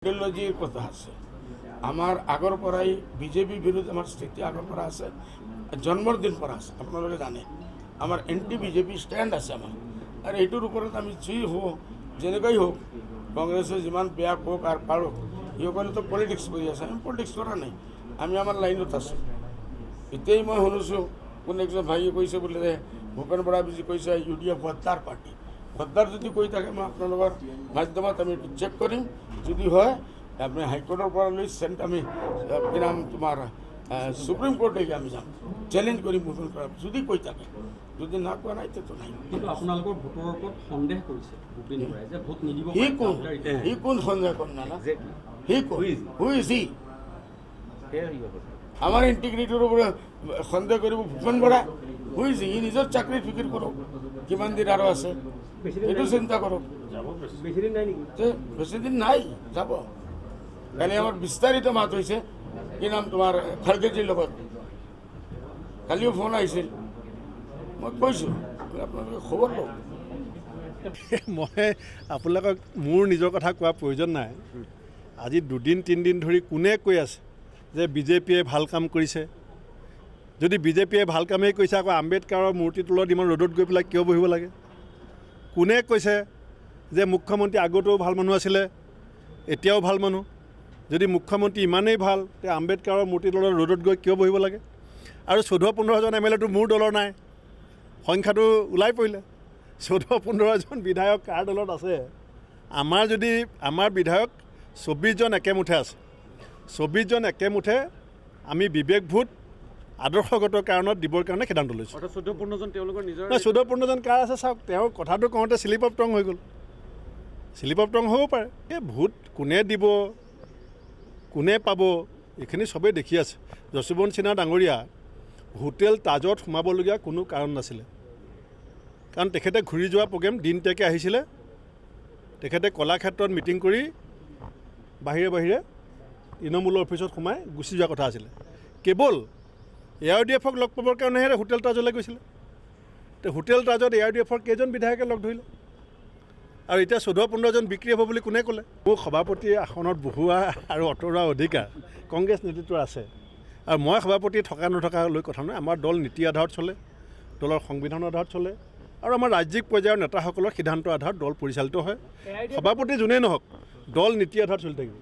আইডিওলজিৰ কথা আছে আমাৰ আগৰ পৰাই বিজেপি বিৰুদ্ধে আমাৰ স্থিতি আগৰ পৰা আছে জন্মৰ দিন পৰা আছে আপোনালোকে জানে আমাৰ এন্টি বিজেপি স্ট্যান্ড আছে আমাৰ আৰ এইটোৰ ওপৰত আমি যি হোক যেনেকৈ হোক কংগ্ৰেসে যিমান বেয়া কোক আৰ পাৰক ইসকলে তো পলিটিক্স কৰি আছে আমি পলিটিক্স কৰা নাই আমি আমার লাইনত আছোঁ এতিয়াই মই শুনিছোঁ কোন একজন ভাইয়ে কৈছে বোলে যে ভূপেন বৰা বিজি কৈছে UDF গদ্দাৰ পাৰ্টি গদ্দাৰ যদি কৈ থাকে মই আপোনালোকৰ মাধ্যমত আমি এইটো চেক কৰিম যদি হয় আপনি হাইকোৰ্টেৰ পৰা লৈ আমি কি নাম তোমাৰ সুপ্ৰিম কোৰ্টে আমি যাম চ্যালেঞ্জ কৰি ভূপেন বৰা যদি কৈ থাকে যদি না কোৱা নাই তো নাই কিন্তু আপোনালোকৰ ভোটৰ ওপৰত সন্দেহ কৰিছে ভূপেন বৰাই যে ভোট নিদিব হি কোন সন্দেহ কৰে না হি কোন হু ইজ হি আমাৰ ইন্টিগ্ৰিটিৰ উপৰে সন্দেহ কৰিব Bhupen Bora who is he নিজৰ চাকৰি ফিকিৰ কৰক কিমান দিন আৰু আছে এইটো চিন্তা কৰক বেছি দিন নাই যাব কালি আমাৰ বিস্তাৰিত মাত হয়েছে কি নাম তোমাৰ খাৰগেজীৰ লগত কালিও ফোন আহিছিল মই কৈছোঁ আপোনালোকে খবৰ লওক মই আপোনালোকক মোৰ নিজৰ কথা কোৱাৰ প্ৰয়োজন নাই আজি 2-3 দিন ধৰি কোনে কৈ আছে যে বিজেপিয়ে ভাল কাম কৰিছে যদি বিজেপিয়ে ভাল কামেই কৰিছে আকৌ আম্বেদকাৰৰ মূৰ্তি তলত ইমান ৰ'দত গৈ পেলাই কিয় বহিব লাগে কোনে কৈছে যে মুখ্যমন্ত্ৰী আগতেও ভাল মানুহ আছিলে এতিয়াও ভাল মানুহ যদি মুখ্যমন্ত্ৰী ইমানেই ভাল তে আম্বেদকাৰৰ মূৰ্তি তলত ৰ'দত গৈ কিয় বহিব লাগে আৰু 14-15জন MLA মোৰ দলৰ নাই সংখ্যাটো ওলাই পৰিলে 14-15জন বিধায়ক কাৰ দলত আছে আমাৰ বিধায়ক 24জন একেমুঠে আছে 24জন একেমুঠে আমি বিবেকভূত আদৰ্শগত কাৰণত দিবৰ কাৰণে সিদ্ধান্ত লৈছোঁ 14-15জন তেওঁলোকৰ নিজৰ 14-15জন কাৰ আছে চাওক তেওঁ কথাটো কওঁতে স্লিপ অফ টং হৈ গ'ল স্লিপ অফ টং হ'ব পাৰে এই ভোট কোনে দিব কোনে পাব এইখিনি চবেই দেখি আছে যশোৱন্ত সিনহা ডাঙৰীয়া হোটেল তাজত সোমাবলগীয়া কোনো কাৰণ নাছিলে কাৰণ তেখেতে ঘূৰি যোৱা প্ৰগ্ৰেম দিনটাকে আহিছিলে তেখেতে কলাক্ষেত্ৰত মিটিং কৰি বাহিৰে বাহিৰে তৃণমূলৰ অফিচত সোমাই গুচি যোৱা কথা আছিলে কেৱল ARDFক লগ পাবৰ কাৰণেহে হোটেল তাজলৈ গৈছিলে তো হোটেল তাজত ARDFৰ কেইজন বিধায়কে লগ ধৰিলে আৰু এতিয়া 14-15জন বিক্ৰী হ'ব বুলি কোনে ক'লে মোক সভাপতি আসনত বহোৱা আৰু অঁতৰোৱা অধিকাৰ কংগ্ৰেছ নেতৃত্বৰ আছে আৰু মই সভাপতি থকা নথকা লৈ কথা নহয় আমাৰ দল নীতি আধাৰত চলে দলৰ সংবিধানৰ আধাৰত চলে আৰু আমাৰ ৰাজ্যিক পৰ্যায়ৰ নেতাসকলৰ সিদ্ধান্তৰ আধাৰত দল পৰিচালিত হয় সভাপতি যোনেই নহওক দল নীতি আধাৰত চলি থাকিব